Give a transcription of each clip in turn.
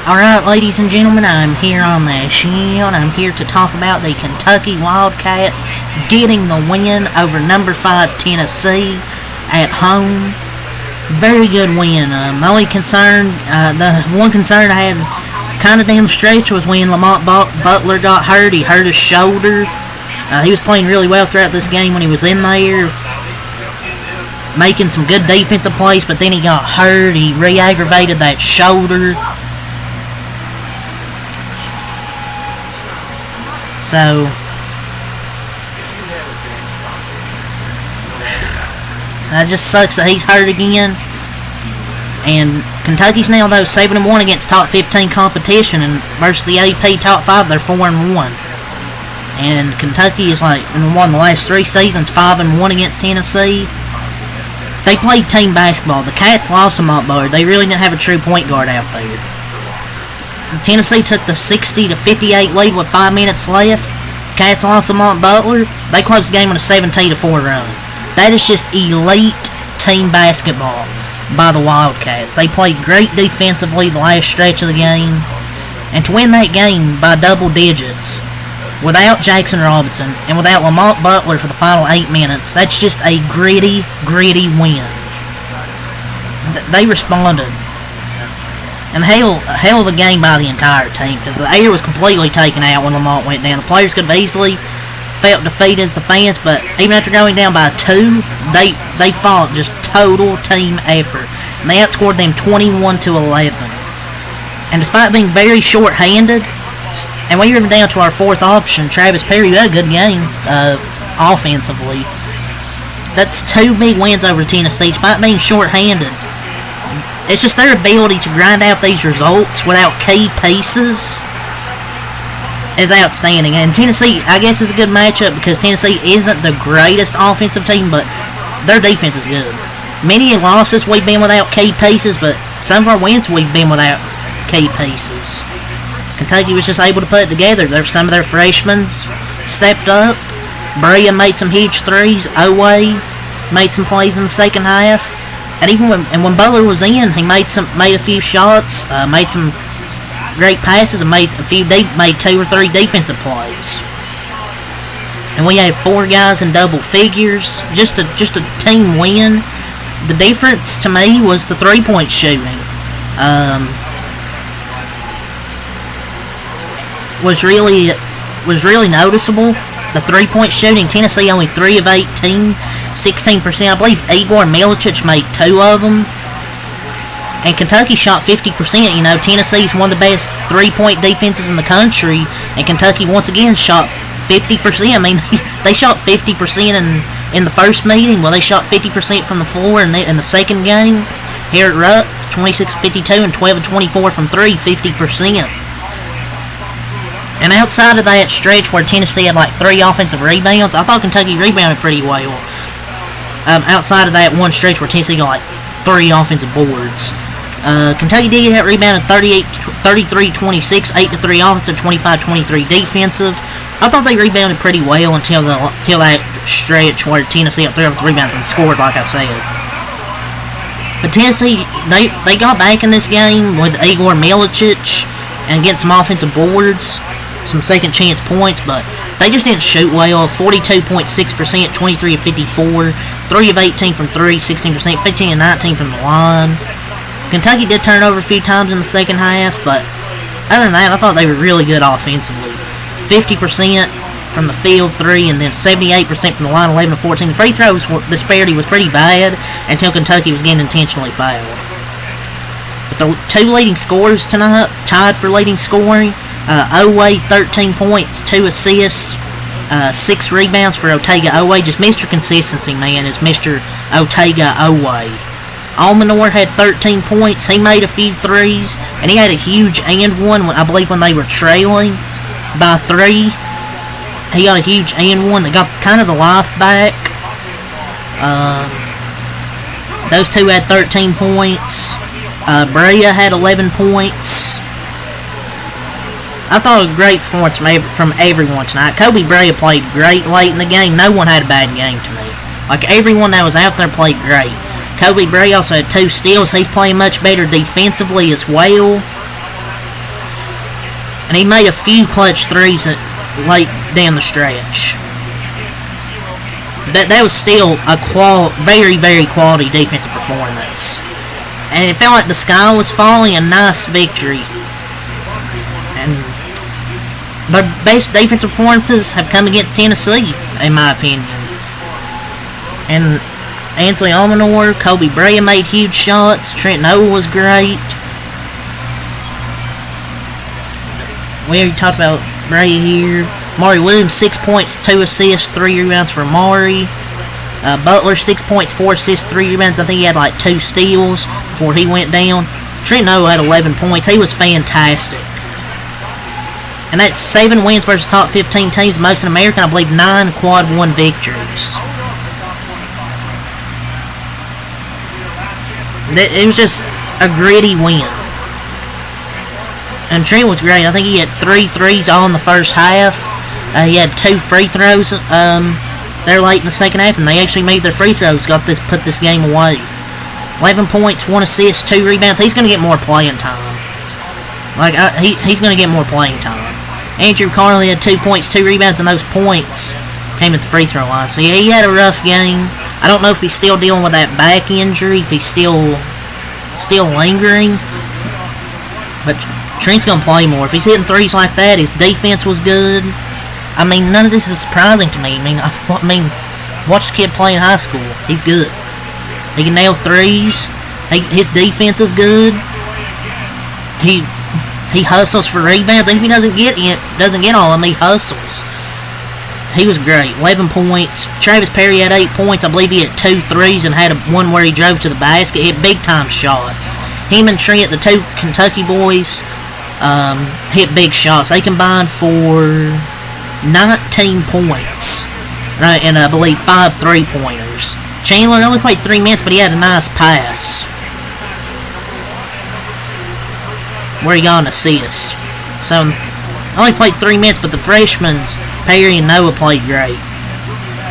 Alright, ladies and gentlemen, I'm here on the show, and I'm here to talk about the Kentucky Wildcats getting the win over number 5 Tennessee at home. Very good win. The one concern I had kind of down the stretch was when Lamont Butler got hurt. He hurt his shoulder. He was playing really well throughout this game when he was in there, making some good defensive plays, but then he got hurt. He re-aggravated that shoulder. So, that just sucks that he's hurt again. And Kentucky's now, though, 7-1 against top 15 competition, and versus the AP top 5, they're 4-1. And Kentucky is won the last 3 seasons, 5-1 against Tennessee. They played team basketball. The Cats lost them up, but they really didn't have a true point guard out there. Tennessee took the 60-58 lead with 5 minutes left. Cats lost Lamont Butler. They closed the game on a 17-4 run. That is just elite team basketball by the Wildcats. They played great defensively the last stretch of the game. And to win that game by double digits, without Jackson Robinson and without Lamont Butler for the final 8 minutes, that's just a gritty win. They responded. And hell of a game by the entire team, because the air was completely taken out when Lamont went down. The players could have easily felt defeated as the fans, but even after going down by 2, they fought just total team effort. And they outscored them 21-11. And despite being very short-handed, and we were even down to our 4th option, Travis Perry, who had a good game offensively. That's 2 big wins over Tennessee, despite being short-handed. It's just their ability to grind out these results without key pieces is outstanding. And Tennessee, I guess, is a good matchup because Tennessee isn't the greatest offensive team, but their defense is good. Many losses we've been without key pieces, but some of our wins we've been without key pieces. Kentucky was just able to put it together. Some of their freshmen stepped up. Brea made some huge threes. Owe made some plays in the second half. And even when Butler was in, he made a few shots, made some great passes, and made 2 or 3 defensive plays. And we had 4 guys in double figures, just a team win. The difference to me was the 3-point shooting. Was really noticeable. The 3-point shooting, Tennessee only 3 of 18. 16%. I believe Igor Milicic made 2 of them. And Kentucky shot 50%. You know, Tennessee's one of the best 3-point defenses in the country. And Kentucky, once again, shot 50%. I mean, they shot 50% in the first meeting. Well, they shot 50% from the floor in the second game. Here at Rupp, 26-52 and 12-24 from 3, 50%. And outside of that stretch where Tennessee had 3 offensive rebounds, I thought Kentucky rebounded pretty well. Outside of that one stretch where Tennessee got 3 offensive boards. Kentucky did get rebounded 33-26, 8-3 offensive, 25-23 defensive. I thought they rebounded pretty well until that stretch where Tennessee got 3 offensive rebounds and scored, like I said. But Tennessee, they got back in this game with Igor Milicic and getting some offensive boards, some second chance points, but they just didn't shoot well. 42.6%, 23 of 54, 3 of 18 from 3, 16%, 15 of 19 from the line. Kentucky did turn over a few times in the second half, but other than that, I thought they were really good offensively. 50% from the field, 3, and then 78% from the line, 11 of 14. The free throws disparity was pretty bad until Kentucky was getting intentionally fouled. But the 2 leading scorers tonight, tied for leading scoring. Owe, 13 points, 2 assists, 6 rebounds for Otega Owe. Just Mr. Consistency, man, is Mr. Otega Owe. Almanor had 13 points. He made a few threes, and he had a huge and one, I believe, when they were trailing by 3. He got a huge and one that got kind of the life back. Those 2 had 13 points. Brea had 11 points. I thought a great performance from everyone tonight. Kobe Brea played great late in the game. No one had a bad game to me. Everyone that was out there played great. Kobe Brea also had 2 steals. He's playing much better defensively as well. And he made a few clutch threes late down the stretch. That was still a very, very quality defensive performance. And it felt like the sky was falling. A nice victory. And the best defensive performances have come against Tennessee, in my opinion. And Anthony Almanor, Kobe Bryant made huge shots. Trent Noel was great. We already talked about Bryant here. Maury Williams, 6 points, 2 assists, 3 rebounds for Maury. Butler, 6 points, 4 assists, 3 rebounds. I think he had like 2 steals before he went down. Trent Noel had 11 points. He was fantastic. And that's 7 wins versus top 15 teams, most in America, and I believe 9 quad 1 victories. It was just a gritty win. And Trent was great. I think he had 3 threes all in the first half. He had 2 free throws there late in the second half, and they actually made their free throws, put this game away. 11 points, 1 assist, 2 rebounds. He's going to get more playing time. He's going to get more playing time. Andrew Carley had 2 points, 2 rebounds, and those points came at the free throw line. So yeah, he had a rough game. I don't know if he's still dealing with that back injury, if he's still lingering. But Trent's going to play more. If he's hitting threes like that, his defense was good. I mean, none of this is surprising to me. I mean, watch the kid play in high school. He's good. He can nail threes. His defense is good. He hustles for rebounds. Even if he doesn't get all of them, he hustles. He was great. 11 points. Travis Perry had 8 points. I believe he had 2 threes and had one where he drove to the basket. Hit big time shots. Him and Trent, the 2 Kentucky boys, hit big shots. They combined for 19 points, right, and I believe 5 3-pointers. Chandler only played 3 minutes, but he had a nice pass where he got an assist. So, only played 3 minutes, but the freshmen, Perry and Noah, played great.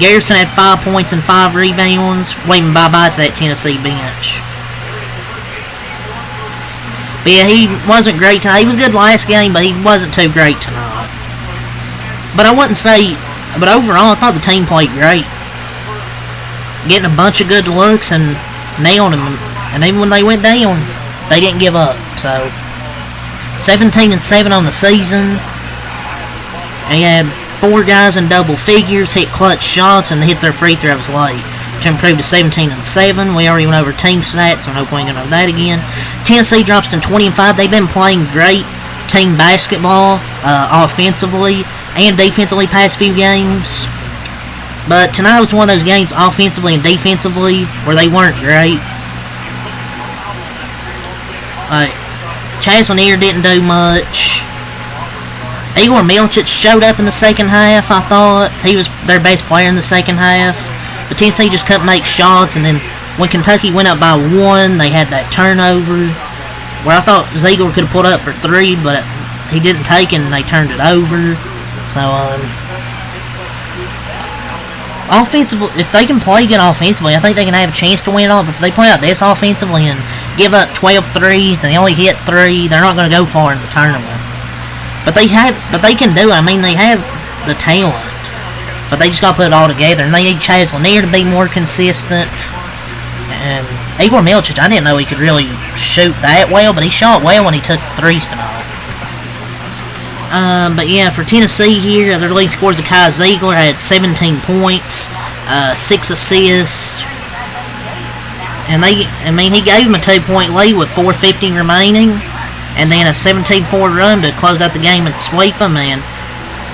Garrison had 5 points and 5 rebounds, waving bye-bye to that Tennessee bench. But yeah, he wasn't great tonight. He was good last game, but he wasn't too great tonight. But I wouldn't say... But overall, I thought the team played great. Getting a bunch of good looks and nailing them. And even when they went down, they didn't give up. So, 17-7 on the season. They had 4 guys in double figures, hit clutch shots, and they hit their free throws late, to improve to 17-7. We already went over team stats, so no point in going over that again. Tennessee drops to 20-5. They've been playing great team basketball, offensively and defensively past few games. But tonight was one of those games, offensively and defensively, where they weren't great. Chaz Lanier didn't do much. Igor Milicic showed up in the second half, I thought. He was their best player in the second half. But Tennessee just couldn't make shots, and then when Kentucky went up by 1, they had that turnover where I thought Ziegler could have put up for 3, but he didn't take it, and they turned it over. So, offensively, if they can play good offensively, I think they can have a chance to win it all. But if they play out this offensively and give up 12 threes, and they only hit 3, they're not going to go far in the tournament. But they can do it. I mean, they have the talent. But they just got to put it all together. And they need Chaz Lanier to be more consistent. And Igor Milicic, I didn't know he could really shoot that well, but he shot well when he took the threes tonight. But yeah, for Tennessee here, their lead scores of Kai Ziegler had 17 points, 6 assists. And he gave him a 2-point lead with 4:50 remaining. And then a 17-4 run to close out the game and sweep them. And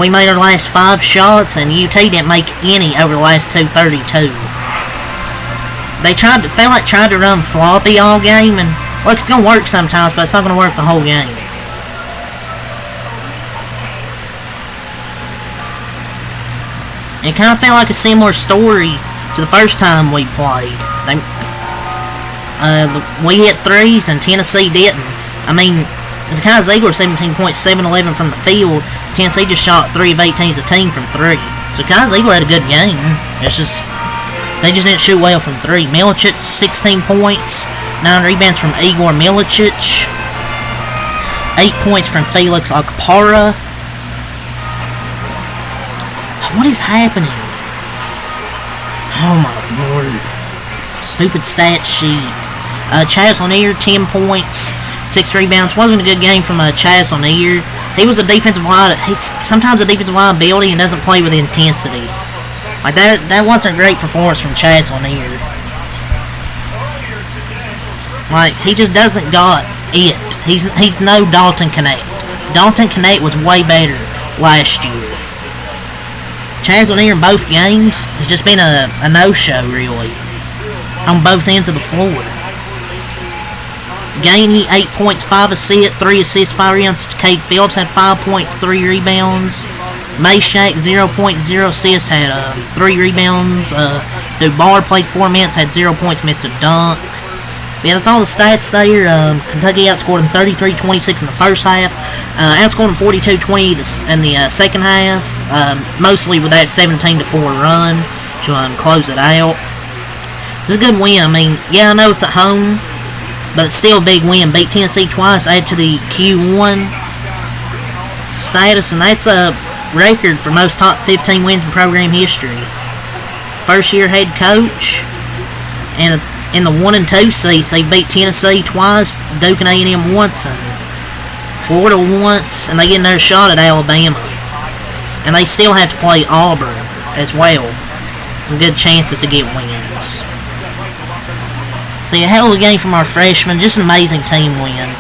we made our last 5 shots, and UT didn't make any over the last 2:32. They tried to run floppy all game, and look, it's gonna work sometimes, but it's not gonna work the whole game. It kind of felt like a similar story to the first time we played. We hit 3s and Tennessee didn't. I mean, Kai Ziegler 17 points, 7-11 from the field. Tennessee just shot 3 of 18 as a team from 3. So Kai Ziegler had a good game. It's just they just didn't shoot well from 3. Milicic 16 points, 9 rebounds from Igor Milicic. 8 points from Felix Akpara. What is happening? Oh my lord. Stupid stat sheet. Chaz Lanier, 10 points, 6 rebounds. Wasn't a good game from Chaz Lanier. He was a defensive he's sometimes a defensive liability and doesn't play with intensity. Like that wasn't a great performance from Chaz Lanier. Like, he just doesn't got it. He's no Dalton Connect. Dalton Connect was way better last year. Chaz Lanier in both games has just been a no-show, really, on both ends of the floor. Gainey, 8 points, 5 assists, 3 assists, 5 rebounds. Cade Phillips had 5 points, 3 rebounds. Mayshak, 0.0 assists, had 3 rebounds. Dubar played 4 minutes, had 0 points, missed a dunk. Yeah, that's all the stats there. Kentucky outscored them 33-26 in the first half. Outscored them 42-20 in the second half. Mostly with that 17-4 run to close it out. It's a good win. I mean, yeah, I know it's at home, but it's still a big win. Beat Tennessee twice, add to the Q1 status, and that's a record for most top 15 wins in program history. First year head coach, and in the 1 and 2 seeds, they beat Tennessee twice, Duke and A&M once, and Florida once, and they get another shot at Alabama. And they still have to play Auburn as well. Some good chances to get wins. So a hell of a game from our freshmen, just an amazing team win.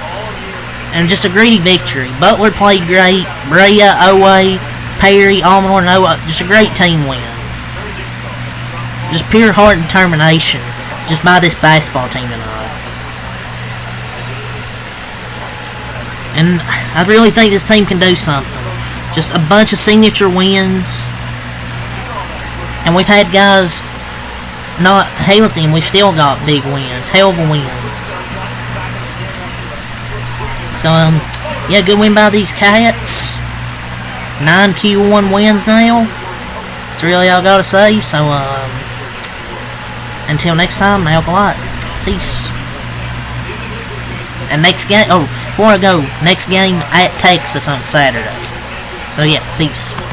And just a greedy victory. Butler played great, Brea, Owe, Perry, Almanor, Noah, just a great team win. Just pure heart and determination. Just by this basketball team tonight. And I really think this team can do something. Just a bunch of signature wins. And we've had guys not healthy, and we've still got big wins. Hell of a win. So, yeah, good win by these Cats. 9 Q1 wins now. That's really all I gotta say. So, until next time, I hope a lot. Peace. And next game, before I go, next game at Texas on Saturday. So yeah, peace.